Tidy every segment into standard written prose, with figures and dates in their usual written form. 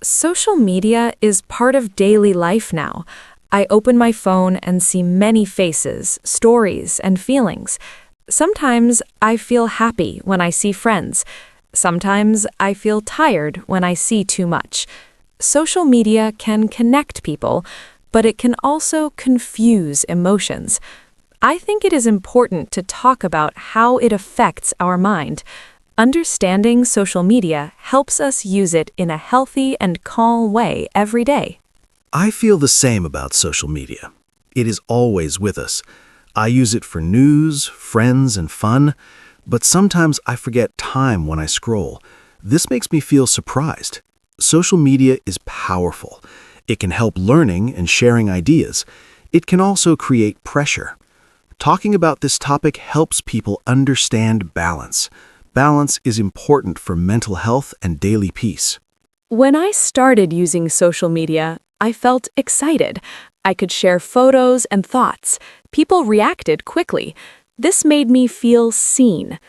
Social media is part of daily life now. I open my phone and see many faces, stories, and feelings. Sometimes I feel happy when I see friends. Sometimes I feel tired when I see too much. Social media can connect people, but it can also confuse emotions. I think it is important to talk about how it affects our mind. Understanding social media helps us use it in a healthy and calm way every day. I feel the same about social media. It is always with us. I use it for news, friends, and fun, but sometimes I forget time when I scroll. This makes me feel surprised. Social media is powerful. It can help learning and sharing ideas. It can also create pressure. Talking about this topic helps people understand balance. Balance is important for mental health and daily peace. When I started using social media, I felt excited. I could share photos and thoughts. People reacted quickly. This made me feel seen.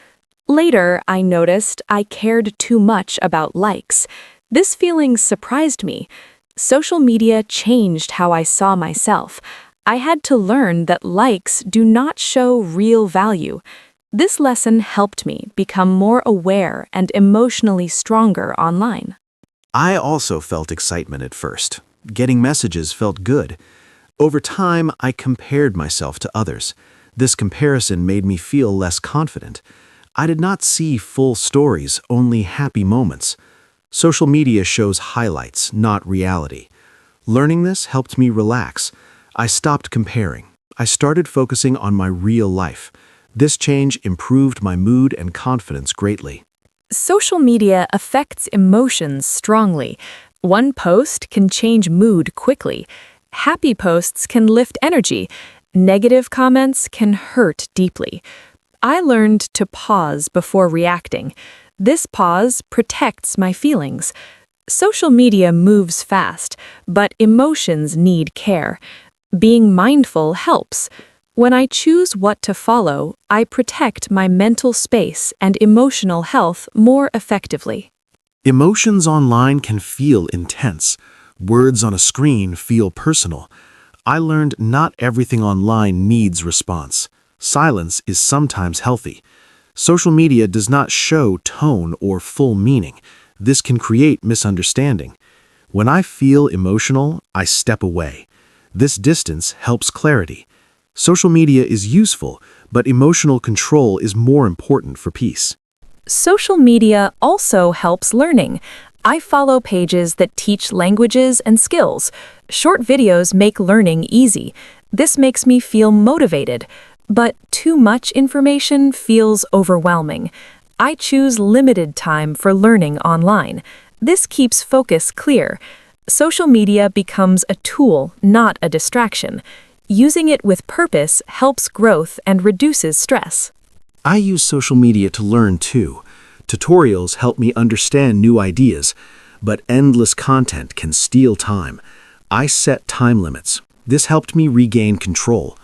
Later, I noticed I cared too much about likes. This feeling surprised me. Social media changed how I saw myself. I had to learn that likes do not show real value. This lesson helped me become more aware and emotionally stronger online. I also felt excitement at first. Getting messages felt good. Over time, I compared myself to others. This comparison made me feel less confident. I did not see full stories, only happy moments. Social media shows highlights, not reality. Learning this helped me relax. I stopped comparing. I started focusing on my real life. This change improved my mood and confidence greatly. Social media affects emotions strongly. One post can change mood quickly. Happy posts can lift energy. Negative comments can hurt deeply. I learned to pause before reacting. This pause protects my feelings. Social media moves fast, but emotions need care. Being mindful helps. When I choose what to follow, I protect my mental space and emotional health more effectively. Emotions online can feel intense. Words on a screen feel personal. I learned not everything online needs response. Silence is sometimes healthy. Social media does not show tone or full meaning. This can create misunderstanding. When I feel emotional, I step away. This distance helps clarity. Social media is useful, but emotional control is more important for peace. Social media also helps learning. I follow pages that teach languages and skills. Short videos make learning easy. This makes me feel motivated, but too much information feels overwhelming. I choose limited time for learning online. This keeps focus clear. Social media becomes a tool, not a distraction. Using it with purpose helps growth and reduces stress. I use social media to learn too. Tutorials help me understand new ideas, but endless content can steal time. I set time limits. This helped me regain control.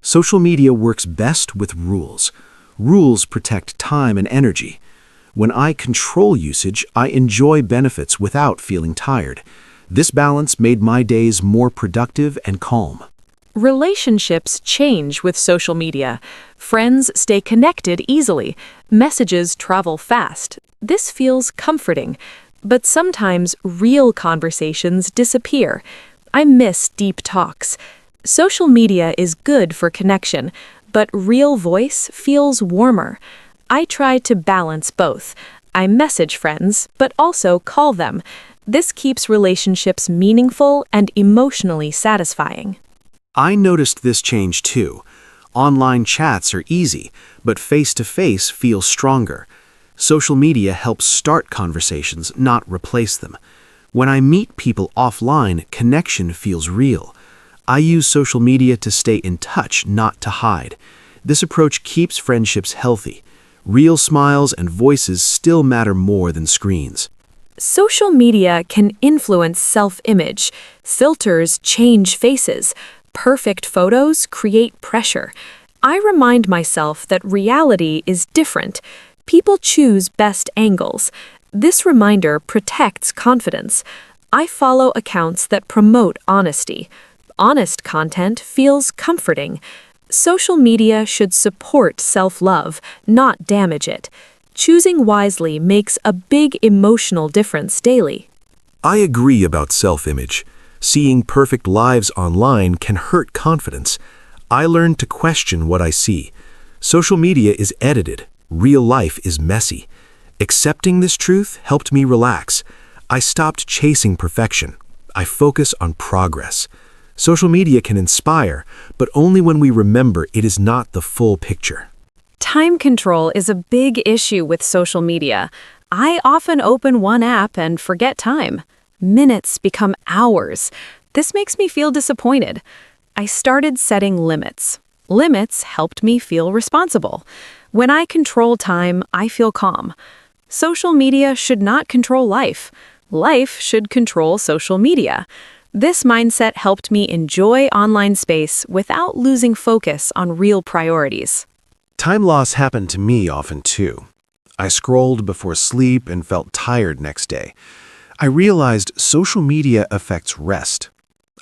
Social media works best with rules. Rules protect time and energy. When I control usage, I enjoy benefits without feeling tired. This balance made my days more productive and calm. Relationships change with social media. Friends stay connected easily. Messages travel fast. This feels comforting. But sometimes real conversations disappear. I miss deep talks. Social media is good for connection, but real voice feels warmer. I try to balance both. I message friends, but also call them. This keeps relationships meaningful and emotionally satisfying. I noticed this change too. Online chats are easy, but face-to-face feels stronger. Social media helps start conversations, not replace them. When I meet people offline, connection feels real. I use social media to stay in touch, not to hide. This approach keeps friendships healthy. Real smiles and voices still matter more than screens. Social media can influence self-image. Filters change faces. Perfect photos create pressure. I remind myself that reality is different. People choose best angles. This reminder protects confidence. I follow accounts that promote honesty. Honest content feels comforting. Social media should support self-love, not damage it. Choosing wisely makes a big emotional difference daily. I agree about self-image. Seeing perfect lives online can hurt confidence. I learned to question what I see. Social media is edited. Real life is messy. Accepting this truth helped me relax. I stopped chasing perfection. I focus on progress. Social media can inspire, but only when we remember it is not the full picture. Time control is a big issue with social media. I often open one app and forget time. Minutes become hours. This makes me feel disappointed. I started setting limits. Limits helped me feel responsible. When I control time, I feel calm. Social media should not control life. Life should control social media. This mindset helped me enjoy online space without losing focus on real priorities. Time loss happened to me often too. I scrolled before sleep and felt tired next day. I realized social media affects rest.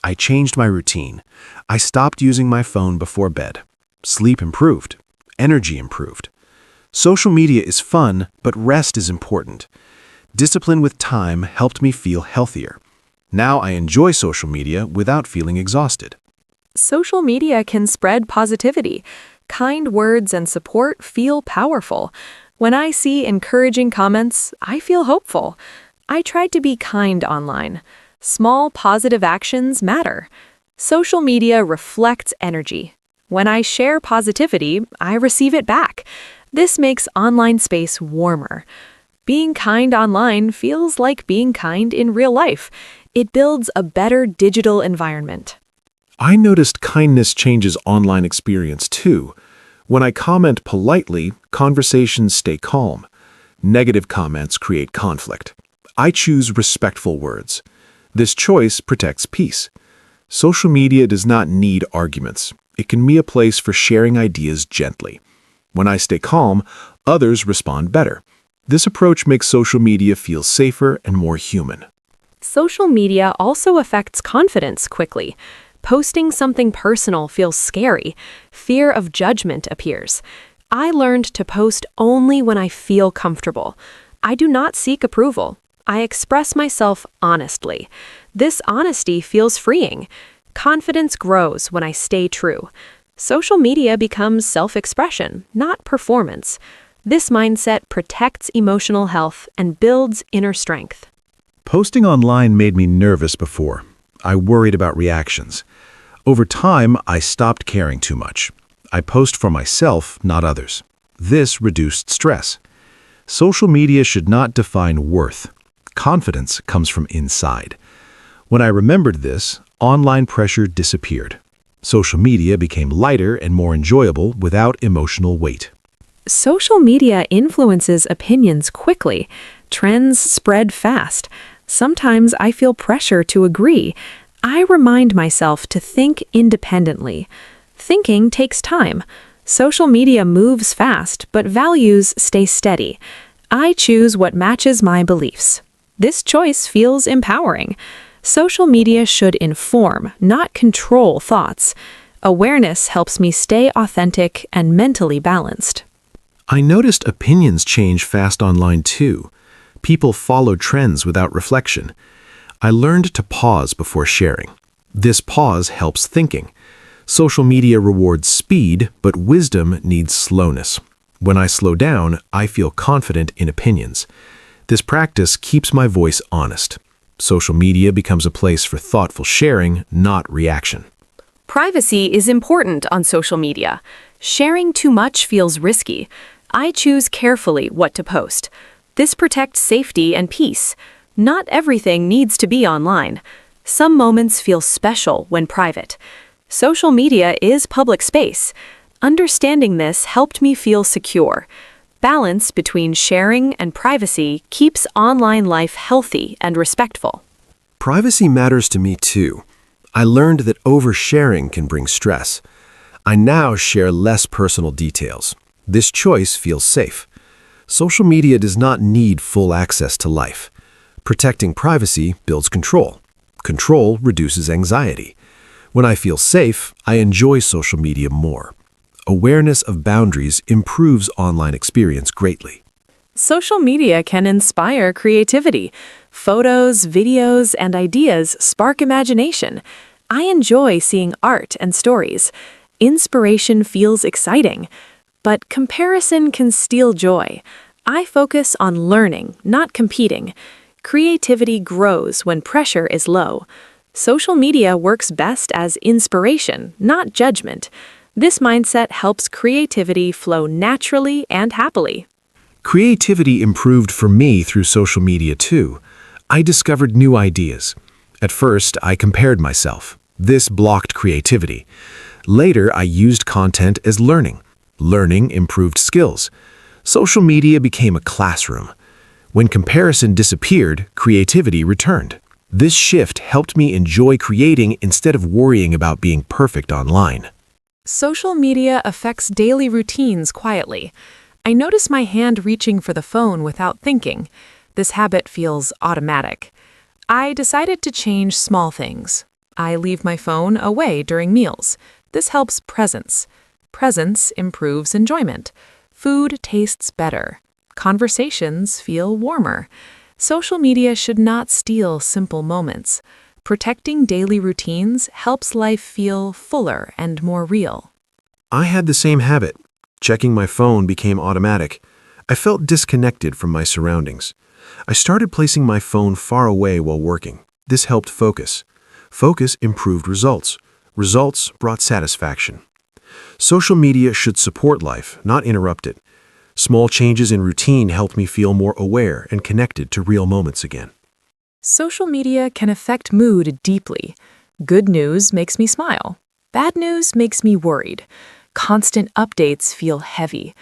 I changed my routine. I stopped using my phone before bed. Sleep improved. Energy improved. Social media is fun, but rest is important. Discipline with time helped me feel healthier. Now I enjoy social media without feeling exhausted. Social media can spread positivity. Kind words and support feel powerful. When I see encouraging comments, I feel hopeful. I try to be kind online. Small positive actions matter. Social media reflects energy. When I share positivity, I receive it back. This makes online space warmer. Being kind online feels like being kind in real life. It builds a better digital environment. I noticed kindness changes online experience too. When I comment politely, conversations stay calm. Negative comments create conflict. I choose respectful words. This choice protects peace. Social media does not need arguments. It can be a place for sharing ideas gently. When I stay calm, others respond better. This approach makes social media feel safer and more human. Social media also affects confidence quickly. Posting something personal feels scary. Fear of judgment appears. I learned to post only when I feel comfortable. I do not seek approval. I express myself honestly. This honesty feels freeing. Confidence grows when I stay true. Social media becomes self-expression, not performance. This mindset protects emotional health and builds inner strength. Posting online made me nervous before. I worried about reactions. Over time, I stopped caring too much. I post for myself, not others. This reduced stress. Social media should not define worth. Confidence comes from inside. When I remembered this, online pressure disappeared. Social media became lighter and more enjoyable without emotional weight. Social media influences opinions quickly. Trends spread fast. Sometimes I feel pressure to agree. I remind myself to think independently. Thinking takes time. Social media moves fast, but values stay steady. I choose what matches my beliefs. This choice feels empowering. Social media should inform, not control thoughts. Awareness helps me stay authentic and mentally balanced. I noticed opinions change fast online too. People follow trends without reflection. I learned to pause before sharing. This pause helps thinking. Social media rewards speed, but wisdom needs slowness. When I slow down, I feel confident in opinions. This practice keeps my voice honest. Social media becomes a place for thoughtful sharing, not reaction. Privacy is important on social media. Sharing too much feels risky. I choose carefully what to post. This protects safety and peace. Not everything needs to be online. Some moments feel special when private. Social media is public space. Understanding this helped me feel secure. Balance between sharing and privacy keeps online life healthy and respectful. Privacy matters to me too. I learned that oversharing can bring stress. I now share less personal details. This choice feels safe. Social media does not need full access to life. Protecting privacy builds control. Control reduces anxiety. When I feel safe, I enjoy social media more. Awareness of boundaries improves online experience greatly. Social media can inspire creativity. Photos, videos, and ideas spark imagination. I enjoy seeing art and stories. Inspiration feels exciting. But comparison can steal joy. I focus on learning, not competing. Creativity grows when pressure is low. Social media works best as inspiration, not judgment. This mindset helps creativity flow naturally and happily. Creativity improved for me through social media too. I discovered new ideas. At first, I compared myself. This blocked creativity. Later, I used content as learning. Learning improved skills. Social media became a classroom. When comparison disappeared, creativity returned. This shift helped me enjoy creating instead of worrying about being perfect online. Social media affects daily routines quietly. I notice my hand reaching for the phone without thinking. This habit feels automatic. I decided to change small things. I leave my phone away during meals. This helps presence. Presence improves enjoyment. Food tastes better. Conversations feel warmer. Social media should not steal simple moments. Protecting daily routines helps life feel fuller and more real. I had the same habit. Checking my phone became automatic. I felt disconnected from my surroundings. I started placing my phone far away while working. This helped focus. Focus improved results. Results brought satisfaction. Social media should support life, not interrupt it. Small changes in routine helped me feel more aware and connected to real moments again. Social media can affect mood deeply. Good news makes me smile. Bad news makes me worried. Constant updates feel heavy.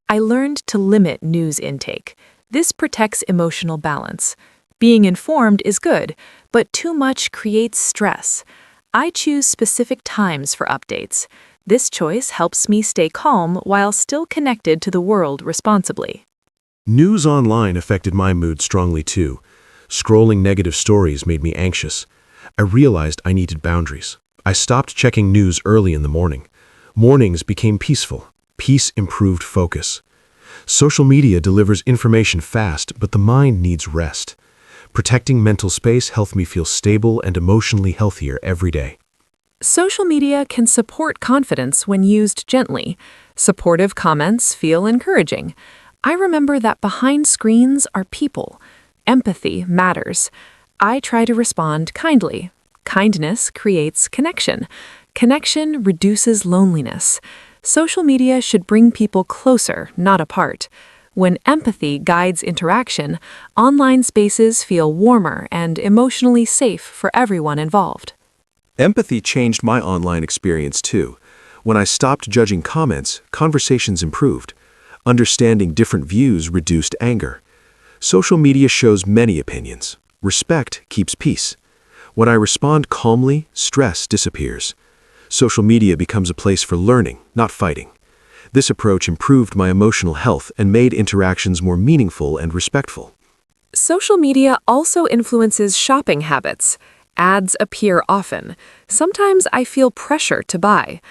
I learned to limit news intake. This protects emotional balance. Being informed is good, but too much creates stress. I choose specific times for updates. This choice helps me stay calm while still connected to the world responsibly. News online affected my mood strongly too. Scrolling negative stories made me anxious. I realized I needed boundaries. I stopped checking news early in the morning. Mornings became peaceful. Peace improved focus. Social media delivers information fast, but the mind needs rest. Protecting mental space helped me feel stable and emotionally healthier every day. Social media can support confidence when used gently. Supportive comments feel encouraging. I remember that behind screens are people. Empathy matters. I try to respond kindly. Kindness creates connection. Connection reduces loneliness. Social media should bring people closer, not apart. When empathy guides interaction, online spaces feel warmer and emotionally safe for everyone involved. Empathy changed my online experience too. When I stopped judging comments, conversations improved. Understanding different views reduced anger. Social media shows many opinions. Respect keeps peace. When I respond calmly, stress disappears. Social media becomes a place for learning, not fighting. This approach improved my emotional health and made interactions more meaningful and respectful. Social media also influences shopping habits. Ads appear often. Sometimes I feel pressure to buy.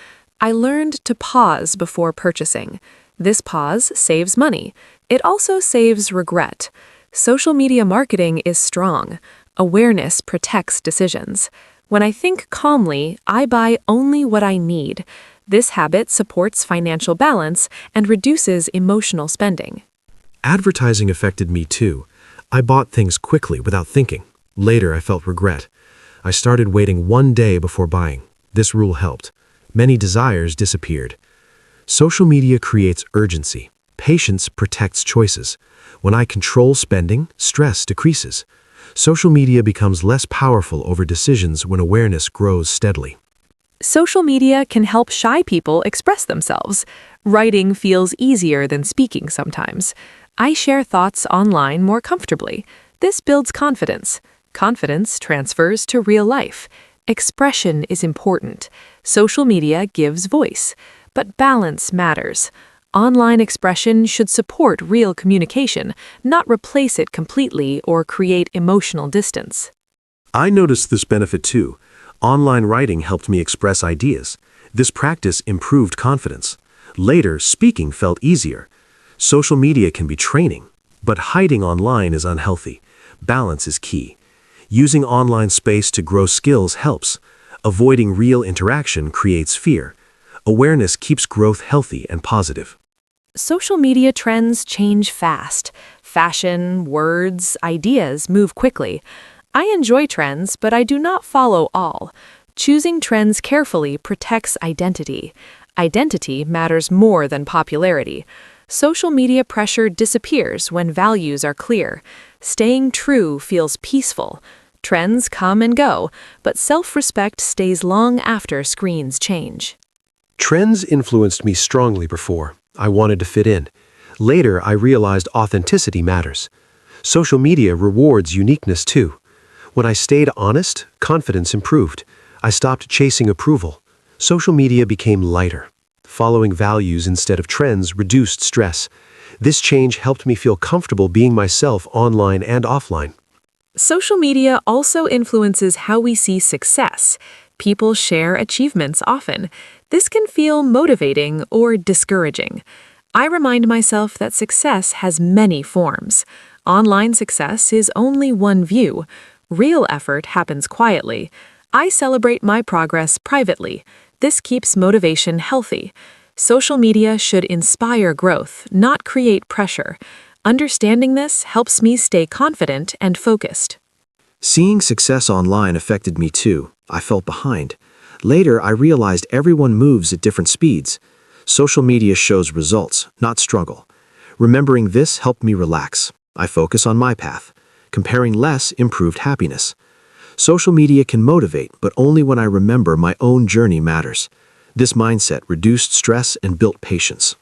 I learned to pause before purchasing. This pause saves money. It also saves regret. Social media marketing is strong. Awareness protects decisions. When I think calmly, I buy only what I need. This habit supports financial balance and reduces emotional spending. Advertising affected me too. I bought things quickly without thinking. Later, I felt regret. I started waiting one day before buying. This rule helped. Many desires disappeared. Social media creates urgency. Patience protects choices. When I control spending, stress decreases. Social media becomes less powerful over decisions when awareness grows steadily. Social media can help shy people express themselves. Writing feels easier than speaking sometimes. I share thoughts online more comfortably. This builds confidence. Confidence transfers to real life. Expression is important. Social media gives voice. But balance matters. Online expression should support real communication, not replace it completely or create emotional distance. I noticed this benefit too. Online writing helped me express ideas. This practice improved confidence. Later, speaking felt easier. Social media can be training, but hiding online is unhealthy. Balance is key. Using online space to grow skills helps. Avoiding real interaction creates fear. Awareness keeps growth healthy and positive. Social media trends change fast. Fashion, words, ideas move quickly. I enjoy trends, but I do not follow all. Choosing trends carefully protects identity. Identity matters more than popularity. Social media pressure disappears when values are clear. Staying true feels peaceful. Trends come and go, but self-respect stays long after screens change. Trends influenced me strongly before. I wanted to fit in. Later, I realized authenticity matters. Social media rewards uniqueness too. When I stayed honest, confidence improved. I stopped chasing approval. Social media became lighter. Following values instead of trends reduced stress. This change helped me feel comfortable being myself online and offline. Social media also influences how we see success. People share achievements often. This can feel motivating or discouraging. I remind myself that success has many forms. Online success is only one view. Real effort happens quietly. I celebrate my progress privately. This keeps motivation healthy. Social media should inspire growth, not create pressure. Understanding this helps me stay confident and focused. Seeing success online affected me too. I felt behind. Later, I realized everyone moves at different speeds. Social media shows results, not struggle. Remembering this helped me relax. I focus on my path. Comparing less improved happiness. Social media can motivate, but only when I remember my own journey matters. This mindset reduced stress and built patience.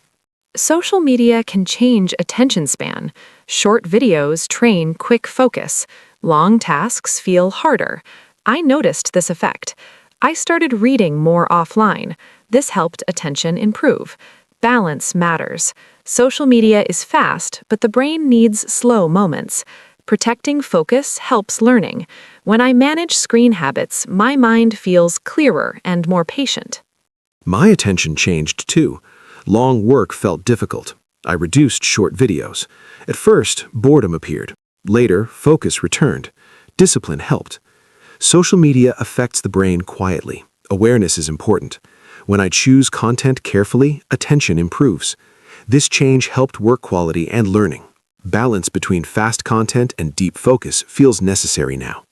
Social media can change attention span. Short videos train quick focus. Long tasks feel harder. I noticed this effect. I started reading more offline. This helped attention improve. Balance matters. Social media is fast, but the brain needs slow moments. Protecting focus helps learning. When I manage screen habits, my mind feels clearer and more patient. My attention changed too. Long work felt difficult. I reduced short videos. At first, boredom appeared. Later, focus returned. Discipline helped. Social media affects the brain quietly. Awareness is important. When I choose content carefully, attention improves. This change helped work quality and learning. Balance between fast content and deep focus feels necessary now.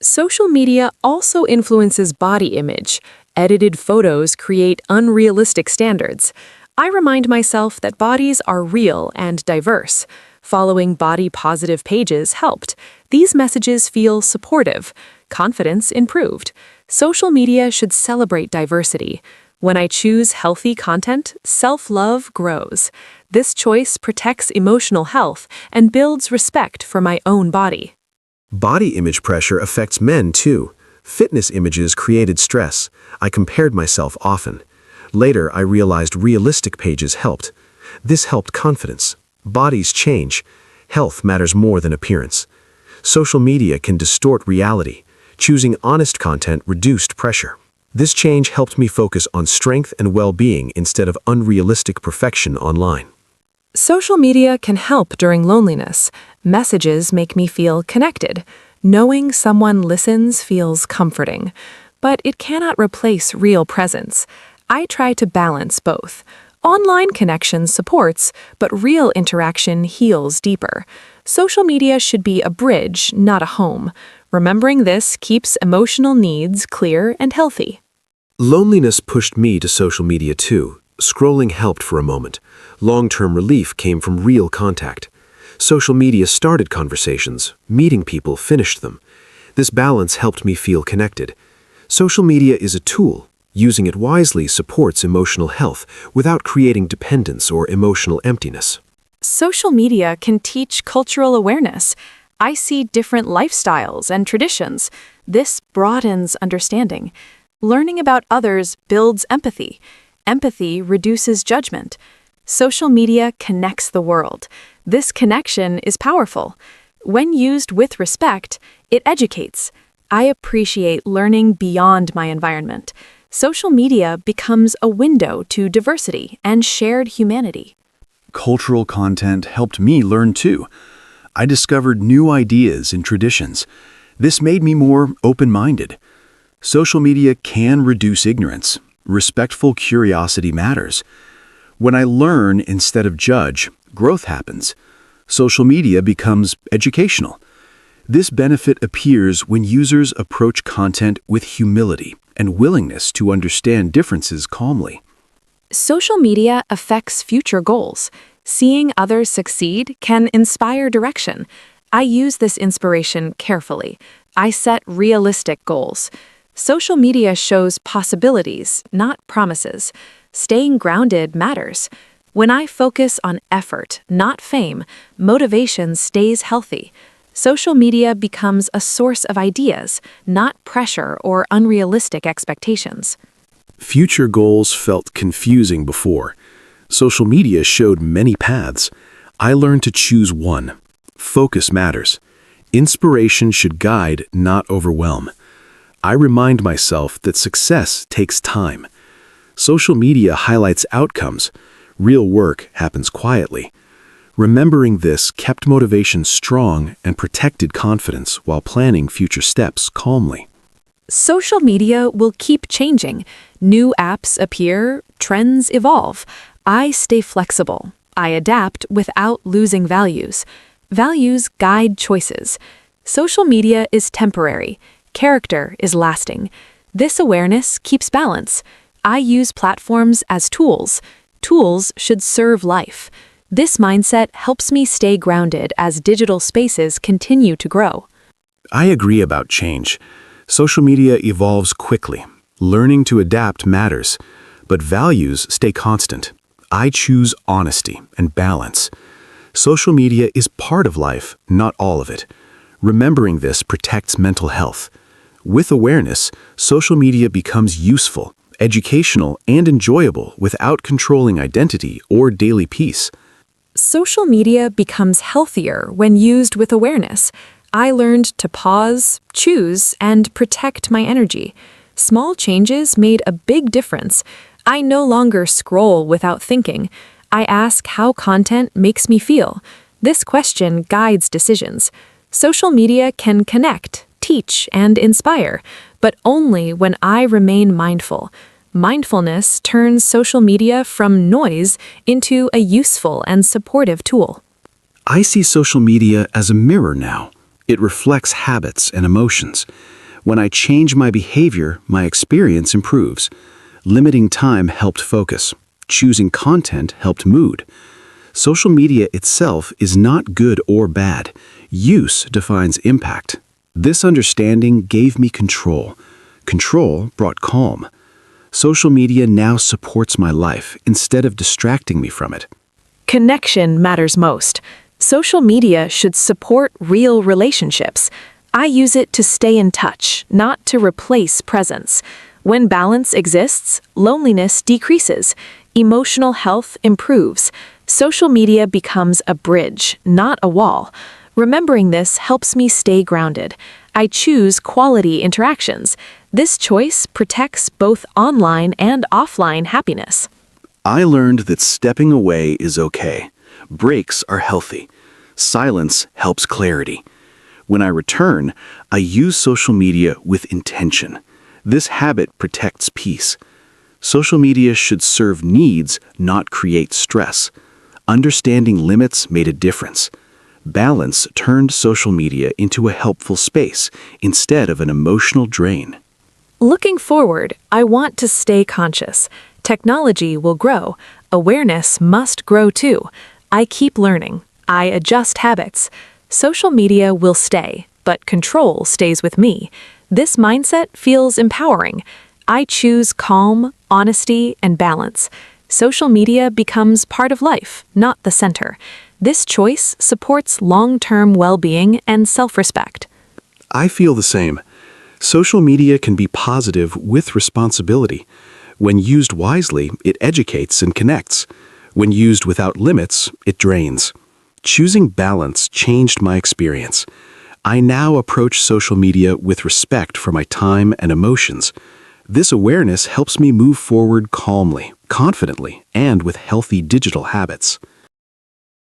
Social media also influences body image. Edited photos create unrealistic standards. I remind myself that bodies are real and diverse. Following body-positive pages helped. These messages feel supportive. Confidence improved. Social media should celebrate diversity. When I choose healthy content, self-love grows. This choice protects emotional health and builds respect for my own body. Body image pressure affects men too. Fitness images created stress. I compared myself often. Later, I realized realistic pages helped. This helped confidence. Bodies change. Health matters more than appearance. Social media can distort reality. Choosing honest content reduced pressure. This change helped me focus on strength and well-being instead of unrealistic perfection online. Social media can help during loneliness. Messages make me feel connected. Knowing someone listens feels comforting. But it cannot replace real presence. I try to balance both. Online connection supports, but real interaction heals deeper. Social media should be a bridge, not a home. Remembering this keeps emotional needs clear and healthy. Loneliness pushed me to social media too. Scrolling helped for a moment. Long-term relief came from real contact. Social media started conversations. Meeting people finished them. This balance helped me feel connected. Social media is a tool. Using it wisely supports emotional health without creating dependence or emotional emptiness. Social media can teach cultural awareness. I see different lifestyles and traditions. This broadens understanding. Learning about others builds empathy. Empathy reduces judgment. Social media connects the world. This connection is powerful. When used with respect, it educates. I appreciate learning beyond my environment. Social media becomes a window to diversity and shared humanity. Cultural content helped me learn too. I discovered new ideas and traditions. This made me more open-minded. Social media can reduce ignorance. Respectful curiosity matters. When I learn instead of judge, growth happens. Social media becomes educational. This benefit appears when users approach content with humility and willingness to understand differences calmly. Social media affects future goals. Seeing others succeed can inspire direction. I use this inspiration carefully. I set realistic goals. Social media shows possibilities, not promises. Staying grounded matters. When I focus on effort, not fame, motivation stays healthy. Social media becomes a source of ideas, not pressure or unrealistic expectations. Future goals felt confusing before. Social media showed many paths. I learned to choose one. Focus matters. Inspiration should guide, not overwhelm. I remind myself that success takes time. Social media highlights outcomes. Real work happens quietly. Remembering this kept motivation strong and protected confidence while planning future steps calmly. Social media will keep changing. New apps appear, trends evolve. I stay flexible. I adapt without losing values. Values guide choices. Social media is temporary. Character is lasting. This awareness keeps balance. I use platforms as tools. Tools should serve life. This mindset helps me stay grounded as digital spaces continue to grow. I agree about change. Social media evolves quickly. Learning to adapt matters, but values stay constant. I choose honesty and balance. Social media is part of life, not all of it. Remembering this protects mental health. With awareness, social media becomes useful, educational, and enjoyable without controlling identity or daily peace. Social media becomes healthier when used with awareness. I learned to pause, choose, and protect my energy. Small changes made a big difference. I no longer scroll without thinking. I ask how content makes me feel. This question guides decisions. Social media can connect, teach, and inspire, but only when I remain mindful. Mindfulness turns social media from noise into a useful and supportive tool. I see social media as a mirror now. It reflects habits and emotions. When I change my behavior, my experience improves. Limiting time helped focus. Choosing content helped mood. Social media itself is not good or bad. Use defines impact. This understanding gave me control. Control brought calm. Social media now supports my life instead of distracting me from it. Connection matters most. Social media should support real relationships. I use it to stay in touch, not to replace presence. When balance exists, loneliness decreases. Emotional health improves. Social media becomes a bridge, not a wall. Remembering this helps me stay grounded. I choose quality interactions. This choice protects both online and offline happiness. I learned that stepping away is okay. Breaks are healthy. Silence helps clarity. When I return, I use social media with intention. This habit protects peace. Social media should serve needs, not create stress. Understanding limits made a difference. Balance turned social media into a helpful space instead of an emotional drain. Looking forward, I want to stay conscious. Technology will grow. Awareness must grow too. I keep learning. I adjust habits. Social media will stay, but control stays with me. This mindset feels empowering. I choose calm, honesty, and balance. Social media becomes part of life, not the center. This choice supports long-term well-being and self-respect. I feel the same. Social media can be positive with responsibility. When used wisely, it educates and connects. When used without limits, it drains. Choosing balance changed my experience. I now approach social media with respect for my time and emotions. This awareness helps me move forward calmly, confidently, and with healthy digital habits.